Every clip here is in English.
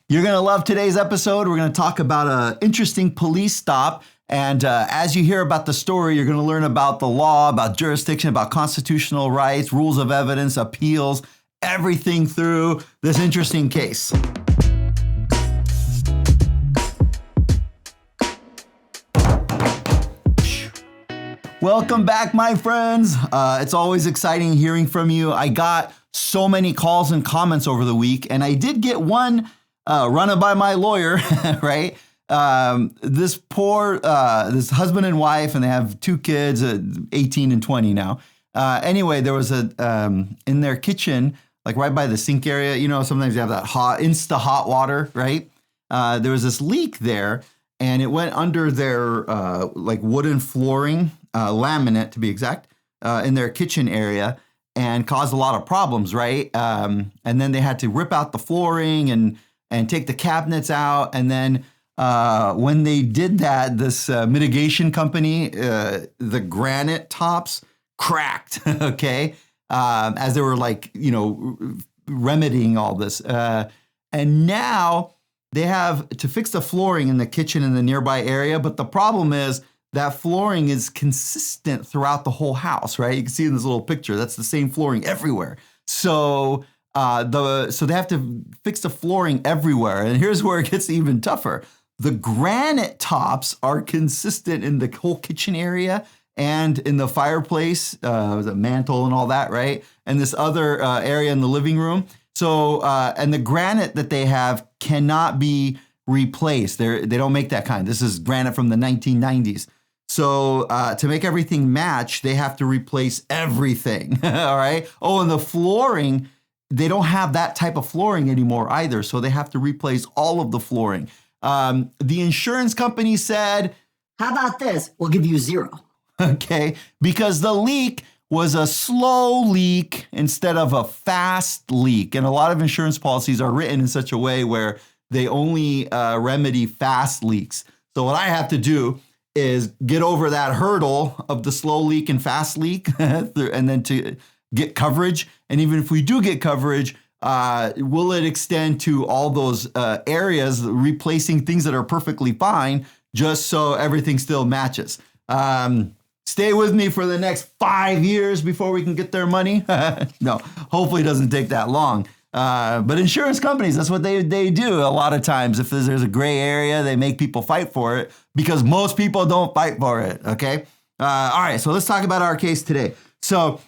You're going to love today's episode. We're going to talk about an interesting police stop. And as you hear about the story, you're going to learn about the law, about jurisdiction, about constitutional rights, rules of evidence, appeals, everything through this interesting case. Welcome back, my friends. It's always exciting hearing from you. I got so many calls and comments over the week, and I did get one run by my lawyer, right? This husband and wife, and they have two kids, 18 and 20 now. Anyway, there was in their kitchen, like right by the sink area, you know, sometimes you have that hot water, right? There was this leak there, and it went under their like wooden flooring, laminate to be exact, in their kitchen area, and caused a lot of problems, right? And then they had to rip out the flooring and take the cabinets out. And then when they did that, this mitigation company, the granite tops cracked, okay? As they were like, you know, remedying all this. And now they have to fix the flooring in the kitchen in the nearby area. But the problem is that flooring is consistent throughout the whole house, right? You can see in this little picture, that's the same flooring everywhere. So so they have to fix the flooring everywhere. And here's where it gets even tougher. The granite tops are consistent in the whole kitchen area and in the fireplace, the mantle and all that, right? And this other area in the living room. So, and the granite that they have cannot be replaced. They don't make that kind. This is granite from the 1990s. So to make everything match, they have to replace everything, all right? Oh, and the flooring, they don't have that type of flooring anymore either. So they have to replace all of the flooring. The insurance company said, how about this? We'll give you $0. Okay, because the leak was a slow leak instead of a fast leak. And a lot of insurance policies are written in such a way where they only remedy fast leaks. So what I have to do is get over that hurdle of the slow leak and fast leak and then to get coverage. And even if we do get coverage, will it extend to all those areas, replacing things that are perfectly fine, just so everything still matches? Stay with me for the next 5 years before we can get their money. No, hopefully it doesn't take that long. But insurance companies, that's what they do a lot of times. If there's a gray area, they make people fight for it because most people don't fight for it, okay? All right, so let's talk about our case today. So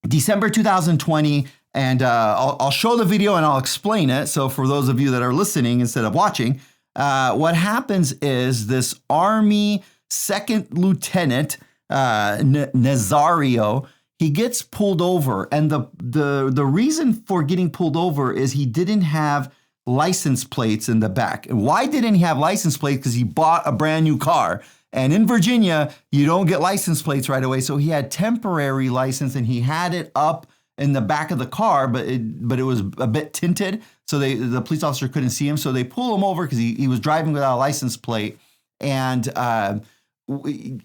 December 2020, and I'll show the video and I'll explain it. So for those of you that are listening instead of watching, what happens is this Army second lieutenant, Nazario, he gets pulled over, and the reason for getting pulled over is he didn't have license plates in the back. And why didn't he have license plates? Because he bought a brand new car. And in Virginia, you don't get license plates right away. So he had temporary license, and he had it up in the back of the car, but it was a bit tinted, so the police officer couldn't see him. So they pull him over because he was driving without a license plate, and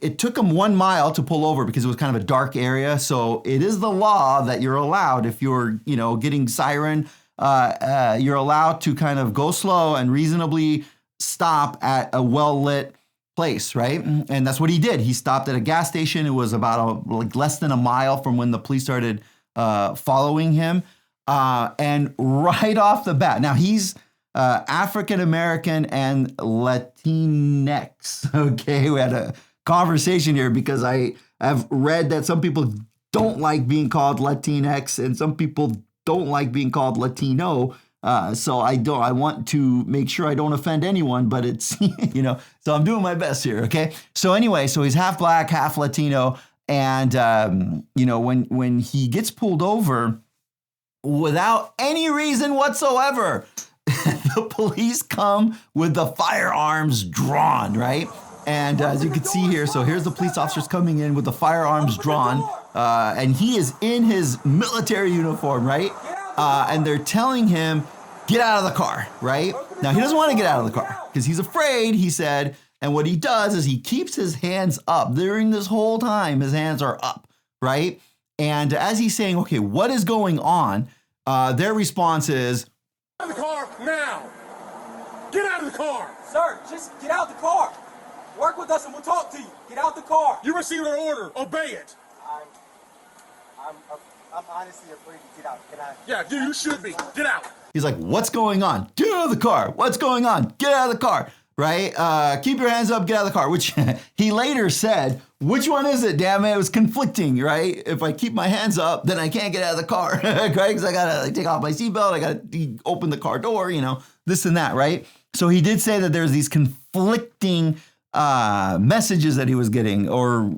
it took him 1 mile to pull over because it was kind of a dark area. So it is the law that you're allowed, if you're, you know, getting siren, you're allowed to kind of go slow and reasonably stop at a well-lit place, right? And that's what he did. He stopped at a gas station. It was about less than a mile from when the police started following him. And right off the bat, now he's African-American and Latinx. Okay, we had a conversation here because I have read that some people don't like being called Latinx and some people don't like being called Latino. So I want to make sure I don't offend anyone, but it's, you know, so I'm doing my best here. Okay. So anyway, so he's half black, half Latino. And, you know, when he gets pulled over without any reason whatsoever, the police come with the firearms drawn, right? And as you can see here, so here's the police officers coming in with the firearms drawn, and he is in his military uniform, right? And they're telling him, get out of the car, right? Now, he doesn't want to get out of the car because he's afraid, he said, and what he does is he keeps his hands up. During this whole time, his hands are up, right? And as he's saying, okay, what is going on? Their response is, out of the car now. Get out of the car! Sir, just get out the car. Work with us and we'll talk to you. Get out the car. You received an order. Obey it. I'm honestly afraid to get out. Can I? Yeah, you should be. Get out. He's like, what's going on? Get out of the car. What's going on? Get out of the car. Right? Keep your hands up. Get out of the car. Which he later said, which one is it? Damn it. It was conflicting, right? If I keep my hands up, then I can't get out of the car. Right? Because I got to take off my seatbelt. I got to open the car door, this and that, right? So he did say that there's these conflicting messages that he was getting or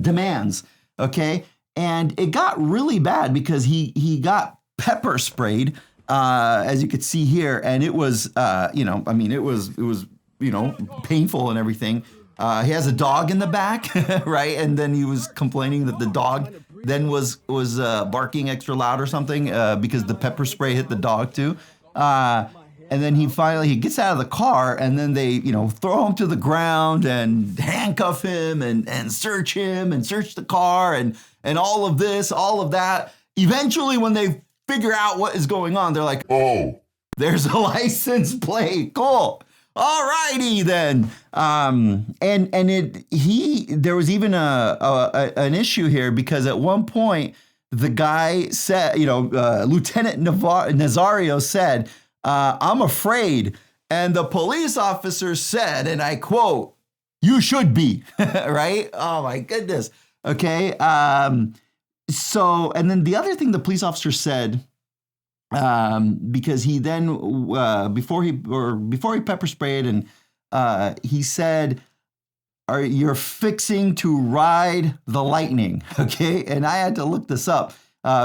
demands. Okay. And it got really bad because he got pepper sprayed, as you could see here. And it was, it was painful and everything. He has a dog in the back, right? And then he was complaining that the dog then was barking extra loud or something because the pepper spray hit the dog too. And then he gets out of the car and then they, throw him to the ground and handcuff him and search him and search the car and all of this, all of that. Eventually, when they figure out what is going on, they're like, oh, there's a license plate. Cool. All righty then. There was even an issue here because at one point the guy said, Lieutenant Nazario said, I'm afraid. And the police officer said, and I quote, you should be, right? Oh my goodness. Okay. So, and then the other thing the police officer said, because he then, before he pepper sprayed and, he said, you're fixing to ride the lightning. Okay. And I had to look this up.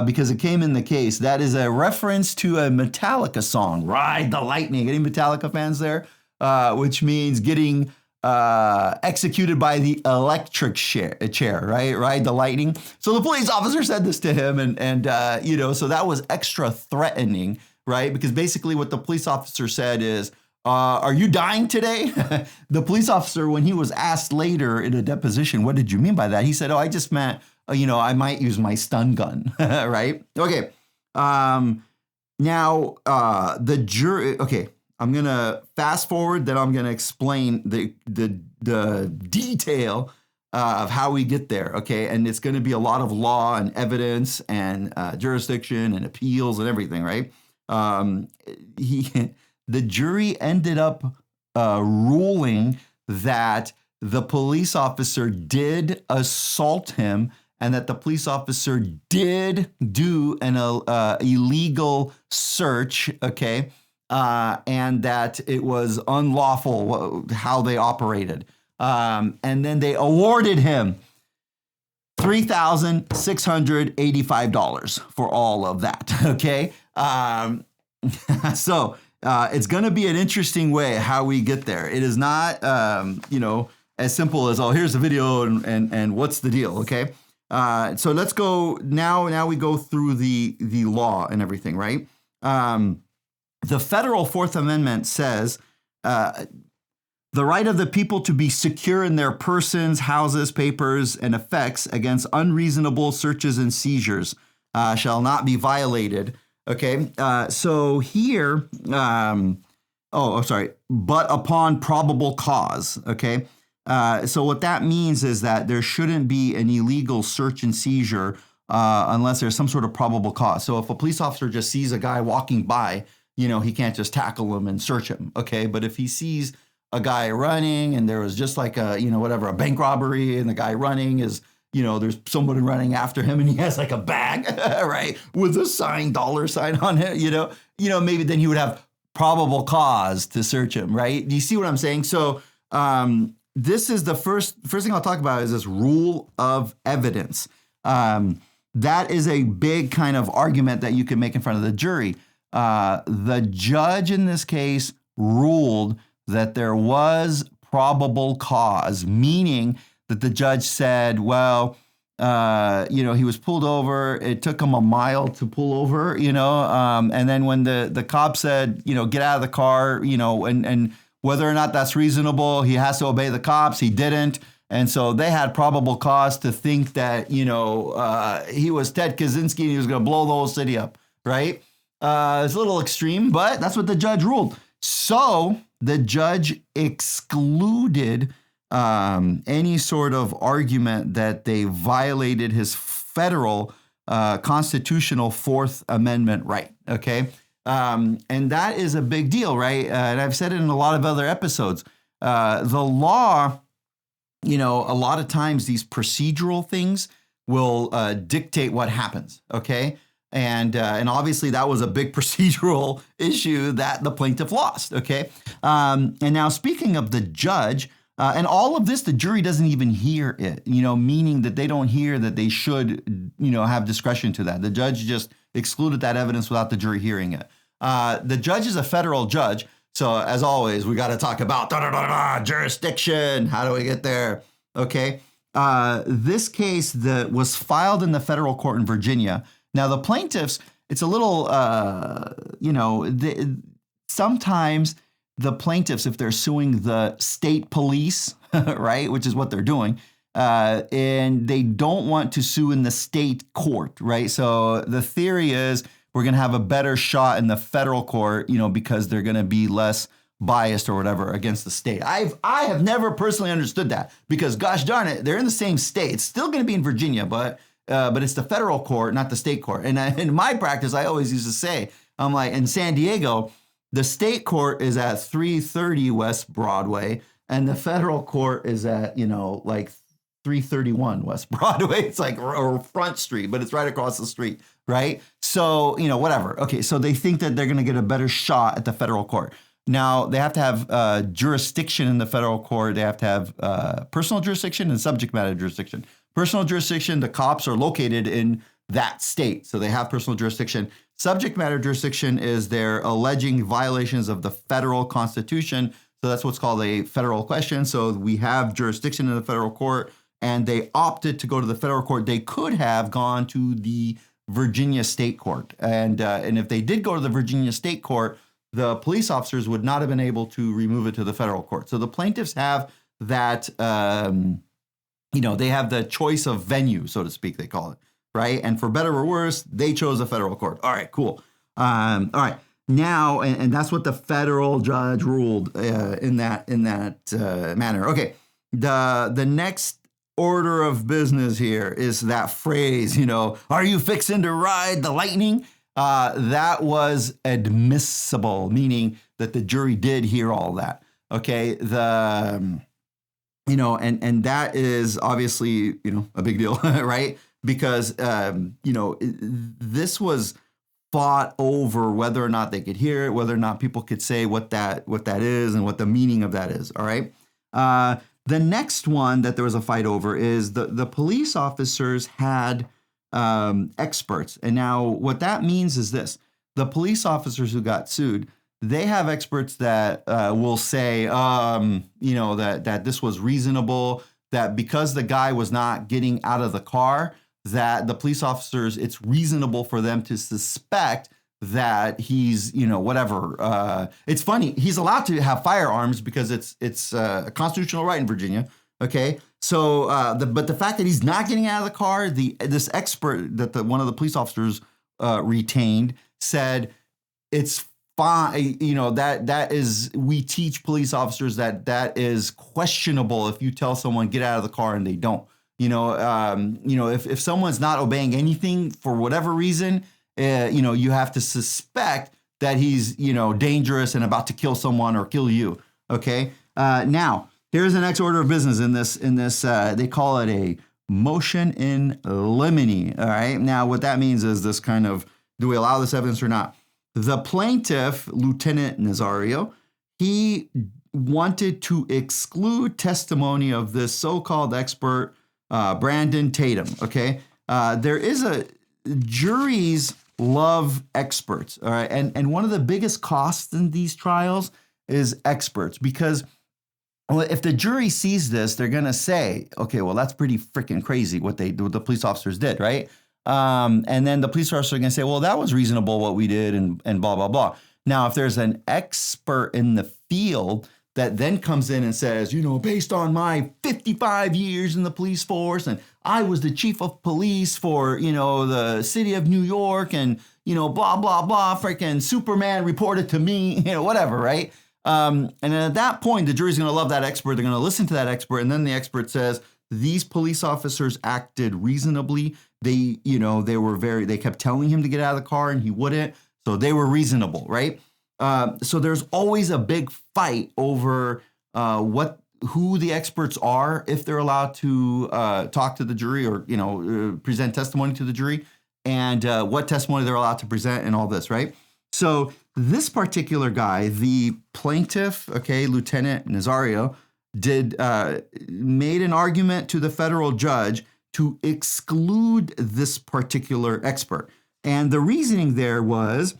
Because it came in the case. That is a reference to a Metallica song, Ride the Lightning. Any Metallica fans there? Which means getting executed by the electric chair, right? Ride the lightning. So the police officer said this to him and so that was extra threatening, right? Because basically what the police officer said is, are you dying today? The police officer, when he was asked later in a deposition, what did you mean by that? He said, I just meant, I might use my stun gun, right? Okay. Now, the jury, okay, I'm going to fast forward, then I'm going to explain the detail of how we get there, okay? And it's going to be a lot of law and evidence and jurisdiction and appeals and everything, right? The jury ended up ruling that the police officer did assault him and that the police officer did do an illegal search, okay, and that it was unlawful how they operated. And then they awarded him $3,685 for all of that, okay? So it's going to be an interesting way how we get there. It is not, as simple as, here's the video and what's the deal, okay? So let's go now we go through the law and everything, right? The federal Fourth Amendment says the right of the people to be secure in their persons, houses, papers, and effects against unreasonable searches and seizures shall not be violated. Okay, so here, but upon probable cause, okay? So what that means is that there shouldn't be an illegal search and seizure unless there's some sort of probable cause. So if a police officer just sees a guy walking by, he can't just tackle him and search him, okay? But if he sees a guy running and there was just like a bank robbery and the guy running is, there's somebody running after him and he has like a bag, right, with a $dollar sign on it, maybe then he would have probable cause to search him, right? Do you see what I'm saying? So this is the first thing I'll talk about is this rule of evidence. That is a big kind of argument that you can make in front of the jury. The judge in this case ruled that there was probable cause, meaning that the judge said, he was pulled over. It took him a mile to pull over, and then when the cop said, get out of the car, and whether or not that's reasonable, he has to obey the cops. He didn't. And so they had probable cause to think that, he was Ted Kaczynski and he was going to blow the whole city up, right? It's a little extreme, but that's what the judge ruled. So the judge excluded any sort of argument that they violated his federal constitutional Fourth Amendment right. Okay. And that is a big deal, right? And I've said it in a lot of other episodes. The law, a lot of times these procedural things will dictate what happens. Okay. And obviously that was a big procedural issue that the plaintiff lost. Okay. And now speaking of the judge, and all of this, the jury doesn't even hear it, meaning that they don't hear that they should, have discretion to that. The judge just excluded that evidence without the jury hearing it. The judge is a federal judge. So as always, we got to talk about jurisdiction. How do we get there? Okay. This case that was filed in the federal court in Virginia. Now, the plaintiffs, it's a little, sometimes the plaintiffs, if they're suing the state police, right, which is what they're doing, and they don't want to sue in the state court, right? So the theory is we're going to have a better shot in the federal court, because they're going to be less biased or whatever against the state. I have never personally understood that because, gosh darn it, they're in the same state. It's still going to be in Virginia, but it's the federal court, not the state court. And in my practice, I always used to say, I'm like, in San Diego, the state court is at 330 West Broadway, and the federal court is at, like 331 West Broadway. It's like or Front Street, but it's right across the street, right? So, whatever. Okay, so they think that they're going to get a better shot at the federal court. Now, they have to have jurisdiction in the federal court. They have to have personal jurisdiction and subject matter jurisdiction. Personal jurisdiction, the cops are located in that state, so they have personal jurisdiction. Subject matter jurisdiction is they're alleging violations of the federal constitution. So that's what's called a federal question. So we have jurisdiction in the federal court, and they opted to go to the federal court. They could have gone to the Virginia state court. And if they did go to the Virginia state court, the police officers would not have been able to remove it to the federal court. So the plaintiffs have that, they have the choice of venue, so to speak, they call it. Right. And for better or worse, they chose a federal court. All right, cool. All right. Now, and that's what the federal judge ruled in that manner. OK, the next order of business here is that phrase, are you fixing to ride the lightning? That was admissible, meaning that the jury did hear all that. OK, and that is obviously, a big deal. Right. Because, this was fought over whether or not they could hear it, whether or not people could say what that is and what the meaning of that is. All right. The next one that there was a fight over is the police officers had experts. And now what that means is this. The police officers who got sued, they have experts that will say, that this was reasonable, that because the guy was not getting out of the car, that the police officers, it's reasonable for them to suspect that he's, whatever. It's funny. He's allowed to have firearms because it's a constitutional right in Virginia. Okay. So, but the fact that he's not getting out of the car, this expert that one of the police officers retained said it's fine. That is, we teach police officers that is questionable if you tell someone get out of the car and they don't. If someone's not obeying anything for whatever reason, you have to suspect that he's, dangerous and about to kill someone or kill you. Okay. Now here's the next order of business in this, they call it a motion in limine. All right. Now what that means is this kind of, do we allow this evidence or not? The plaintiff, Lieutenant Nazario, he wanted to exclude testimony of this so-called expert, Brandon Tatum. Okay. There is juries love experts. All right. And one of the biggest costs in these trials is experts, because if the jury sees this, they're going to say, okay, well, that's pretty freaking crazy what the police officers did. Right. And then the police officers are going to say, well, that was reasonable what we did and blah, blah, blah. Now, if there's an expert in the field that then comes in and says, based on my 55 years in the police force, and I was the chief of police for, the city of New York, and, blah, blah, blah, freaking Superman reported to me, whatever, right? And then at that point, the jury's going to love that expert. They're going to listen to that expert. And then the expert says, these police officers acted reasonably. They kept telling him to get out of the car and he wouldn't. So they were reasonable, right? So there's always a big fight over who the experts are, if they're allowed to talk to the jury or, present testimony to the jury, and what testimony they're allowed to present and all this, right? So this particular guy, the plaintiff, Lieutenant Nazario, made an argument to the federal judge to exclude this particular expert. And the reasoning there was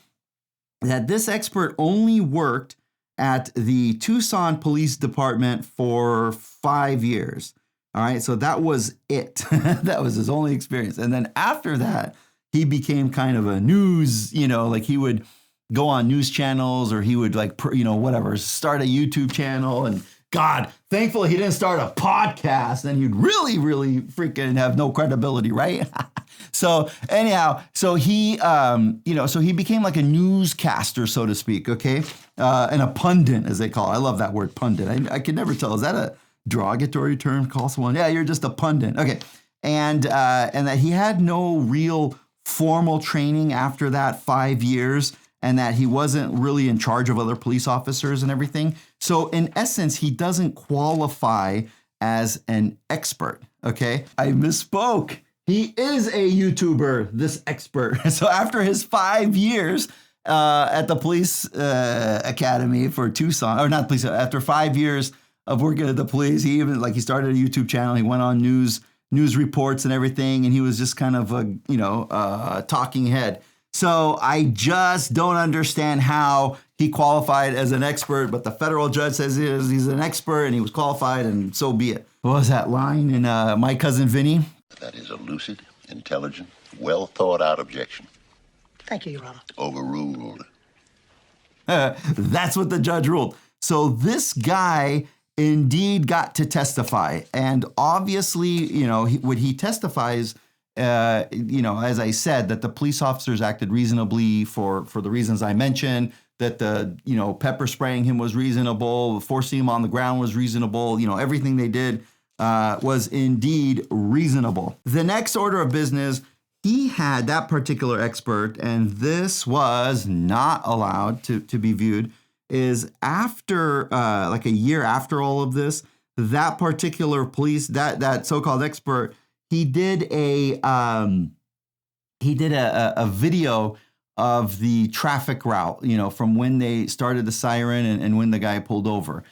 that this expert only worked at the Tucson Police Department for 5 years. All right, so that was it. That was his only experience. And then after that, he became kind of a news, like he would go on news channels, or he would start a YouTube channel. And God, thankfully he didn't start a podcast, then he'd really, really freaking have no credibility, right? So anyhow, so he became like a newscaster, so to speak, okay? And a pundit, as they call it. I love that word, pundit. I can never tell. Is that a derogatory term? Call someone, yeah, you're just a pundit. Okay. And that he had no real formal training after that 5 years, and that he wasn't really in charge of other police officers and everything. So in essence, he doesn't qualify as an expert, okay? I misspoke. He is a YouTuber, this expert. So after his 5 years at the police academy for Tucson, or not police, after 5 years of working at the police, he started a YouTube channel. He went on news reports and everything, and he was just kind of a talking head. So I just don't understand how he qualified as an expert, but the federal judge says he's an expert and he was qualified, and so be it. What was that line in My Cousin Vinny? That is a lucid, intelligent, well thought out objection. Thank you, Your Honor. Overruled. That's what the judge ruled. So this guy indeed got to testify. And obviously, what he testifies, as I said, that the police officers acted reasonably for the reasons I mentioned, that the, pepper spraying him was reasonable, forcing him on the ground was reasonable, everything they did was indeed reasonable. The next order of business, he had that particular expert, and this was not allowed to be viewed, is after like a year after all of this, that particular police, that so-called expert, he did a video of the traffic route, from when they started the siren and when the guy pulled over.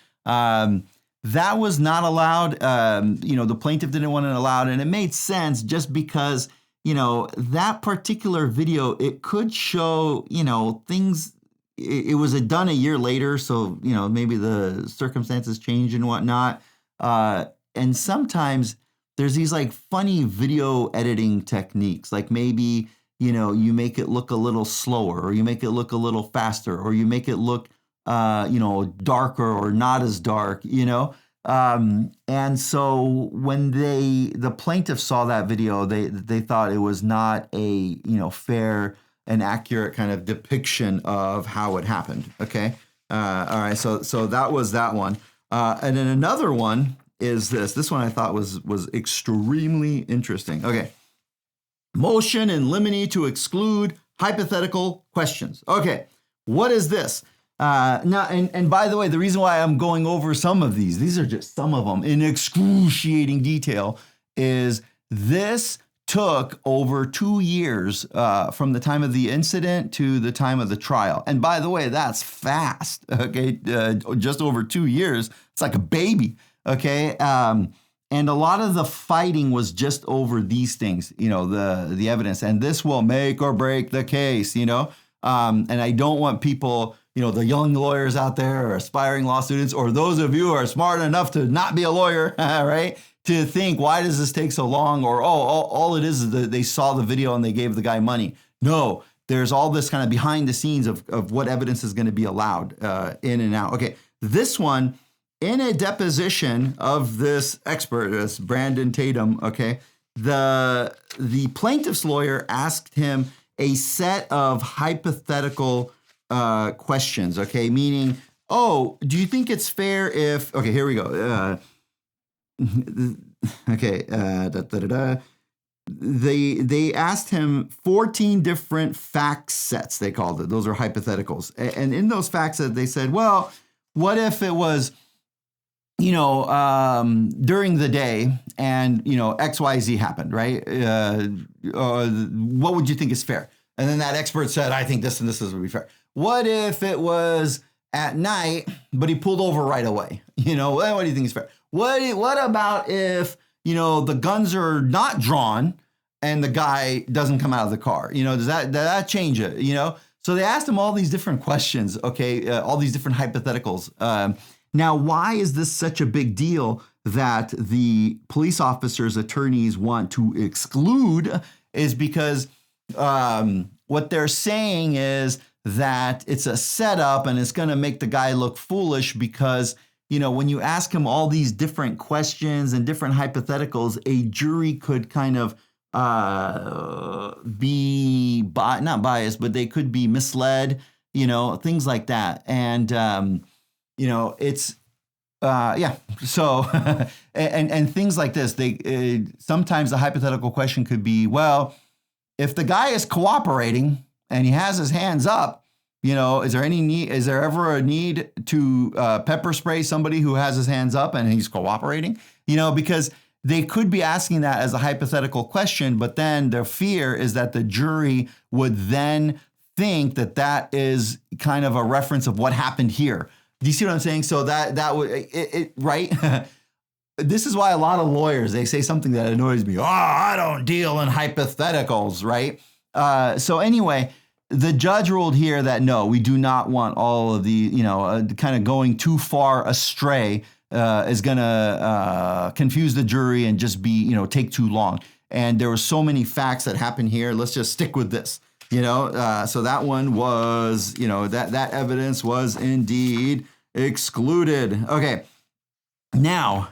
That was not allowed. The plaintiff didn't want it allowed, and it made sense just because, that particular video, it could show, things. It was done a year later, so, maybe the circumstances changed and whatnot. And sometimes there's these like funny video editing techniques, like maybe, you make it look a little slower, or you make it look a little faster, or you make it look, darker or not as dark, and so when the plaintiff saw that video, they thought it was not a, fair and accurate kind of depiction of how it happened. Okay. All right. So that was that one. And then another one is this one I thought was extremely interesting. Okay. Motion in limine to exclude hypothetical questions. Okay. What is this? Now, and by the way, the reason why I'm going over some of these are just some of them in excruciating detail, is this took over 2 years from the time of the incident to the time of the trial. And by the way, that's fast, okay? Just over 2 years. It's like a baby, okay? And a lot of the fighting was just over these things, the evidence. And this will make or break the case, and I don't want people, the young lawyers out there or aspiring law students, or those of you who are smart enough to not be a lawyer, right? To think, why does this take so long? Or, all it is that they saw the video and they gave the guy money. No, there's all this kind of behind the scenes of what evidence is going to be allowed in and out. Okay, this one in a deposition of this expert, this Brandon Tatum, okay, the plaintiff's lawyer asked him a set of hypothetical questions, okay, meaning, oh, do you think it's fair if, okay, here we go. They asked him 14 different fact sets, they called it. Those are hypotheticals. And in those fact sets, they said, well, what if it was, during the day and, XYZ happened, right? What would you think is fair? And then that expert said, I think this and this would be fair. What if it was at night, but he pulled over right away? What do you think is fair? What about if, the guns are not drawn and the guy doesn't come out of the car? Does that change it? So they asked him all these different questions, okay, all these different hypotheticals. Now, why is this such a big deal that the police officers' attorneys want to exclude? Is because what they're saying is that it's a setup and it's going to make the guy look foolish because, when you ask him all these different questions and different hypotheticals, a jury could kind of be not biased, but they could be misled, things like that. And, it's, so, and things like this, sometimes the hypothetical question could be, well, if the guy is cooperating and he has his hands up, is there ever a need to pepper spray somebody who has his hands up and he's cooperating? Because they could be asking that as a hypothetical question, but then their fear is that the jury would then think that is kind of a reference of what happened here. Do you see what I'm saying? So that would, right? This is why a lot of lawyers, they say something that annoys me. Oh, I don't deal in hypotheticals, right? So anyway, the judge ruled here that no, we do not want all of the, kind of going too far astray is going to confuse the jury and just be, take too long. And there were so many facts that happened here. Let's just stick with this, So that one was, that evidence was indeed excluded. Okay. Now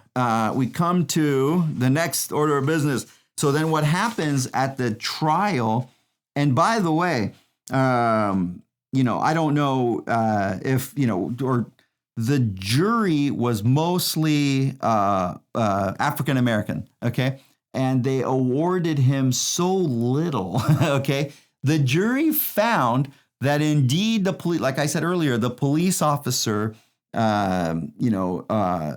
we come to the next order of business. So then what happens at the trial? And by the way, I don't know if, or the jury was mostly African American, okay? And they awarded him so little, okay? The jury found that indeed like I said earlier, the police officer,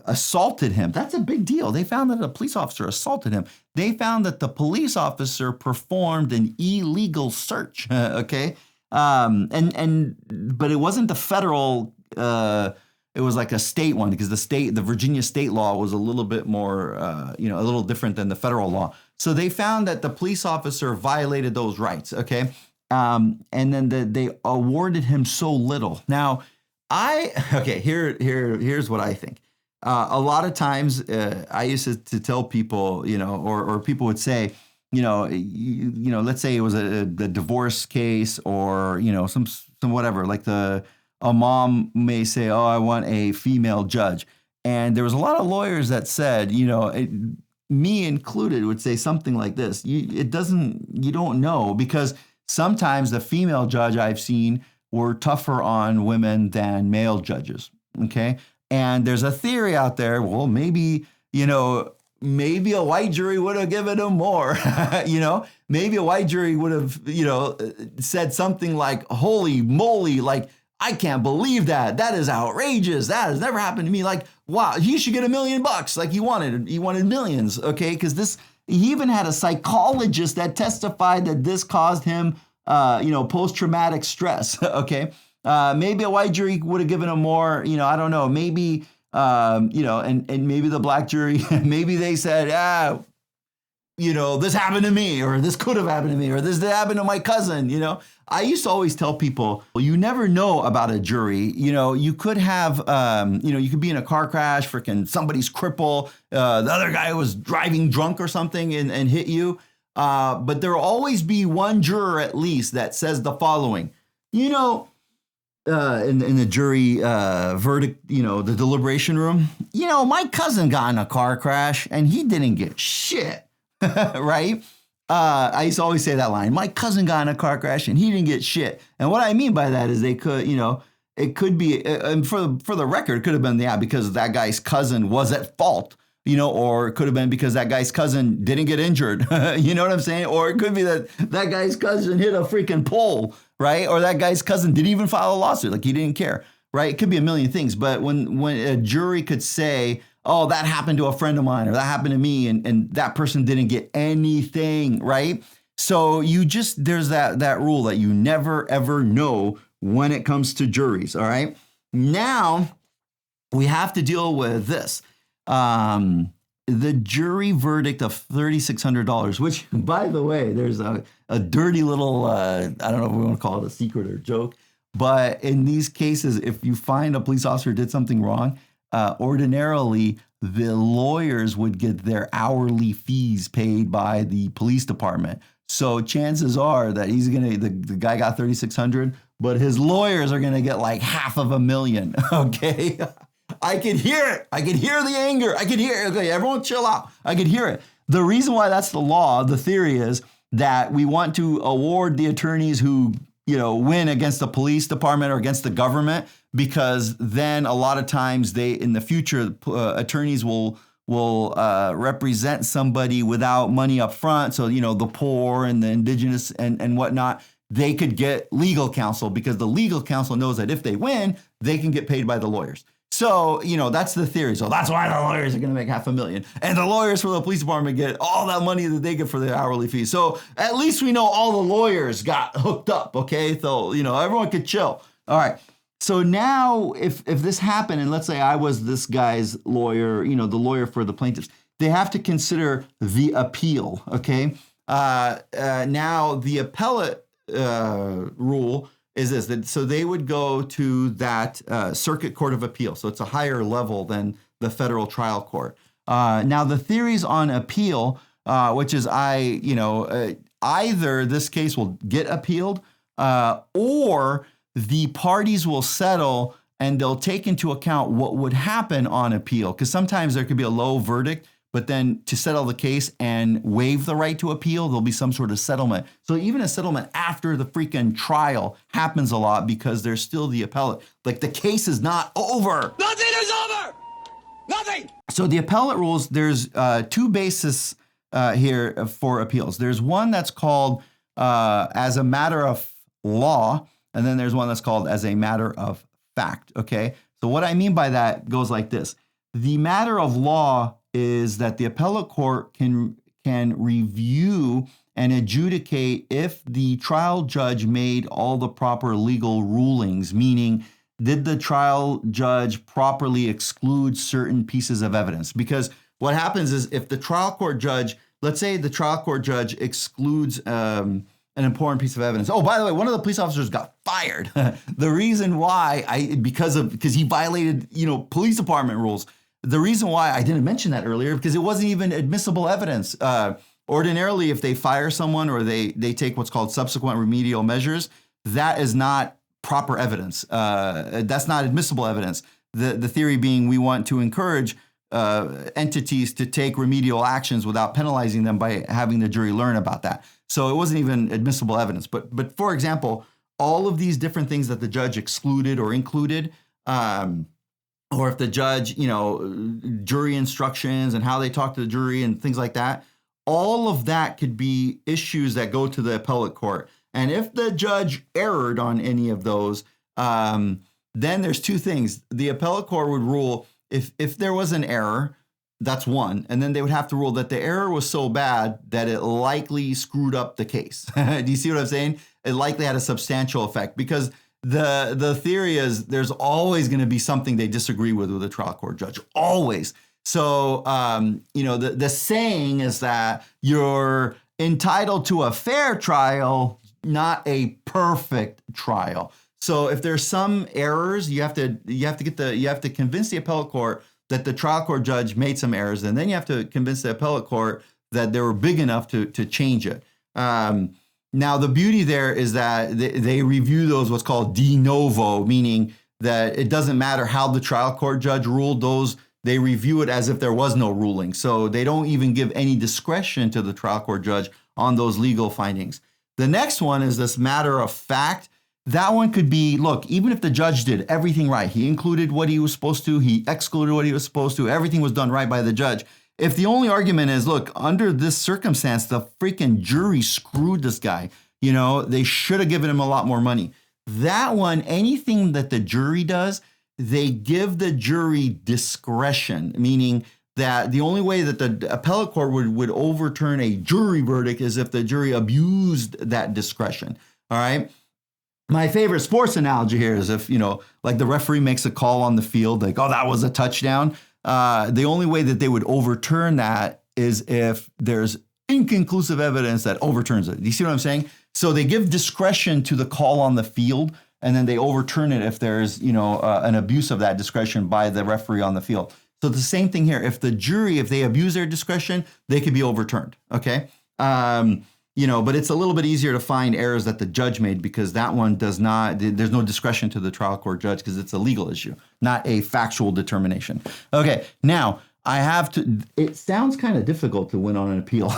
assaulted him. That's a big deal. They found that a police officer assaulted him. They found that the police officer performed an illegal search. Okay. But it wasn't the federal, it was like a state one because the Virginia state law was a little bit more, a little different than the federal law. So they found that the police officer violated those rights. Okay. And then they awarded him so little. Now, here's what I think. A lot of times I used to tell people, or people would say, let's say it was a divorce case or, some whatever, like a mom may say, oh, I want a female judge. And there was a lot of lawyers that said, me included, would say something like this. You don't know, because sometimes the female judge I've seen were tougher on women than male judges. Okay. And there's a theory out there. Well, maybe a white jury would have given him more, maybe a white jury would have, said something like, holy moly, like, I can't believe that. That is outrageous. That has never happened to me. Like, wow, he should get $1 million. Like he wanted millions. Okay. Cause he even had a psychologist that testified that this caused him post-traumatic stress. Okay. Maybe a white jury would have given him more, I don't know, maybe, and maybe the black jury, maybe they said, this happened to me, or this could have happened to me, or this happened to my cousin. I used to always tell people, you never know about a jury. You could have, you could be in a car crash, freaking somebody's cripple. The other guy was driving drunk or something and hit you. But there will always be one juror at least that says the following, in the jury verdict, the deliberation room, my cousin got in a car crash and he didn't get shit, right? I used to always say that line. My cousin got in a car crash and he didn't get shit. And what I mean by that is they could, it could be, and for the record, it could have been, because that guy's cousin was at fault, or it could have been because that guy's cousin didn't get injured. You know what I'm saying? Or it could be that guy's cousin hit a freaking pole, right? Or that guy's cousin didn't even file a lawsuit, like he didn't care, right? It could be a million things. But when a jury could say, oh, that happened to a friend of mine, or that happened to me, and that person didn't get anything, right? So there's that rule that you never, ever know when it comes to juries, all right? Now, we have to deal with this. The jury verdict of $3,600, which, by the way, there's a dirty little, I don't know if we want to call it a secret or joke, but in these cases, if you find a police officer did something wrong, ordinarily, the lawyers would get their hourly fees paid by the police department. So chances are that the guy got $3,600, but his lawyers are gonna get like $500,000. Okay, I could hear it. I could hear the anger. I could hear it. Okay, everyone chill out. I could hear it. The reason why that's the law, the theory is that we want to award the attorneys who win against the police department or against the government, because then a lot of times in the future, attorneys will represent somebody without money up front. So, the poor and the indigenous and whatnot, they could get legal counsel because the legal counsel knows that if they win, they can get paid by the lawyers. So, that's the theory. So that's why the lawyers are going to make $500,000. And the lawyers for the police department get all that money that they get for their hourly fees. So at least we know all the lawyers got hooked up, okay? So, everyone could chill. All right. So now if this happened, and let's say I was this guy's lawyer, the lawyer for the plaintiffs, they have to consider the appeal, okay? Now the appellate rule is this, so they would go to that circuit court of appeal. So it's a higher level than the federal trial court. Now the theories on appeal, which is either this case will get appealed or the parties will settle and they'll take into account what would happen on appeal. Because sometimes there could be a low verdict, but then to settle the case and waive the right to appeal, there'll be some sort of settlement. So even a settlement after the freaking trial happens a lot because there's still the appellate. Like the case is not over. Nothing is over! Nothing! So the appellate rules, there's two bases here for appeals. There's one that's called as a matter of law, and then there's one that's called as a matter of fact, okay? So what I mean by that goes like this. The matter of law is that the appellate court can review and adjudicate if the trial judge made all the proper legal rulings, meaning did the trial judge properly exclude certain pieces of evidence? Because what happens is if the trial court judge, let's say the trial court judge excludes an important piece of evidence. Oh, by the way, one of the police officers got fired. The reason why because he violated, police department rules. The reason why I didn't mention that earlier, because it wasn't even admissible evidence. Ordinarily, if they fire someone or they take what's called subsequent remedial measures, that is not proper evidence. That's not admissible evidence. The theory being we want to encourage entities to take remedial actions without penalizing them by having the jury learn about that. So it wasn't even admissible evidence. But for example, all of these different things that the judge excluded or included, or if the judge, jury instructions and how they talk to the jury and things like that, all of that could be issues that go to the appellate court. And if the judge erred on any of those, then there's two things. The appellate court would rule if there was an error, that's one. And then they would have to rule that the error was so bad that it likely screwed up the case. Do you see what I'm saying? It likely had a substantial effect because the theory is there's always going to be something they disagree with a trial court judge, always. So, the saying is that you're entitled to a fair trial, not a perfect trial. So if there's some errors, you have to convince the appellate court that the trial court judge made some errors, and then you have to convince the appellate court that they were big enough to change it. Now, the beauty there is that they review those what's called de novo, meaning that it doesn't matter how the trial court judge ruled those. They review it as if there was no ruling. So they don't even give any discretion to the trial court judge on those legal findings. The next one is this matter of fact. That one could be, look, even if the judge did everything right, he included what he was supposed to, he excluded what he was supposed to, everything was done right by the judge. If the only argument is, look, under this circumstance, the freaking jury screwed this guy, they should have given him a lot more money. That one, anything that the jury does, they give the jury discretion, meaning that the only way that the appellate court would overturn a jury verdict is if the jury abused that discretion. All right. My favorite sports analogy here is if, like the referee makes a call on the field, like, oh, that was a touchdown. The only way that they would overturn that is if there's inconclusive evidence that overturns it. Do you see what I'm saying? So they give discretion to the call on the field, and then they overturn it if there's, an abuse of that discretion by the referee on the field. So the same thing here. If the jury, if they abuse their discretion, they could be overturned. Okay. But it's a little bit easier to find errors that the judge made because that one does not, there's no discretion to the trial court judge because it's a legal issue, not a factual determination. Okay. Now it sounds kind of difficult to win on an appeal,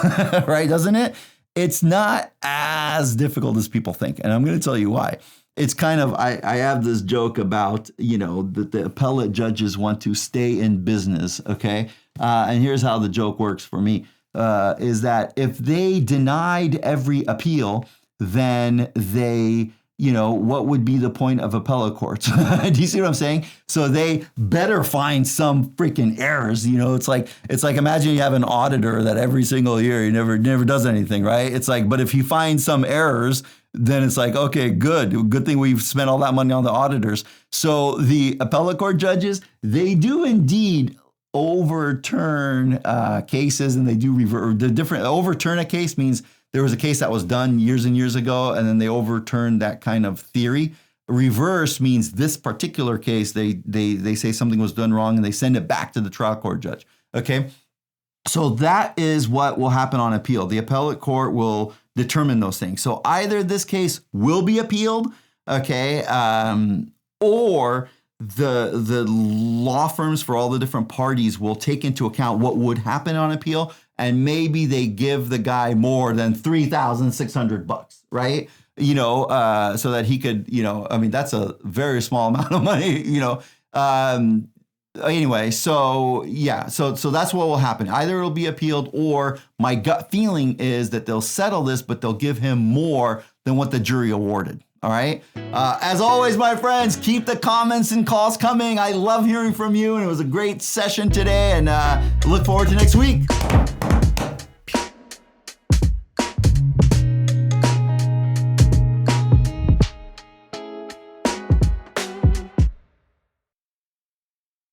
right? Doesn't it? It's not as difficult as people think. And I'm going to tell you why. It's kind of, I have this joke about, that the appellate judges want to stay in business, okay? And here's how the joke works for me, is that if they denied every appeal, then they, what would be the point of appellate courts? Do you see what I'm saying? So they better find some freaking errors. It's like imagine you have an auditor that every single year he never does anything, right? It's like, but if he finds some errors, then it's like, okay, good thing we've spent all that money on the auditors. So the appellate court judges, they do indeed overturn cases, and they do overturn a case means there was a case that was done years and years ago, and then they overturned that kind of theory. Reverse means this particular case, they say something was done wrong and they send it back to the trial court judge. Okay. So that is what will happen on appeal. The appellate court will determine those things. So either this case will be appealed, okay, or the law firms for all the different parties will take into account what would happen on appeal, and maybe they give the guy more than $3,600, right? So that he could, that's a very small amount of money, Anyway, so yeah, so that's what will happen. Either it'll be appealed, or my gut feeling is that they'll settle this, but they'll give him more than what the jury awarded. All right. As always, my friends, keep the comments and calls coming. I love hearing from you, and it was a great session today, and look forward to next week.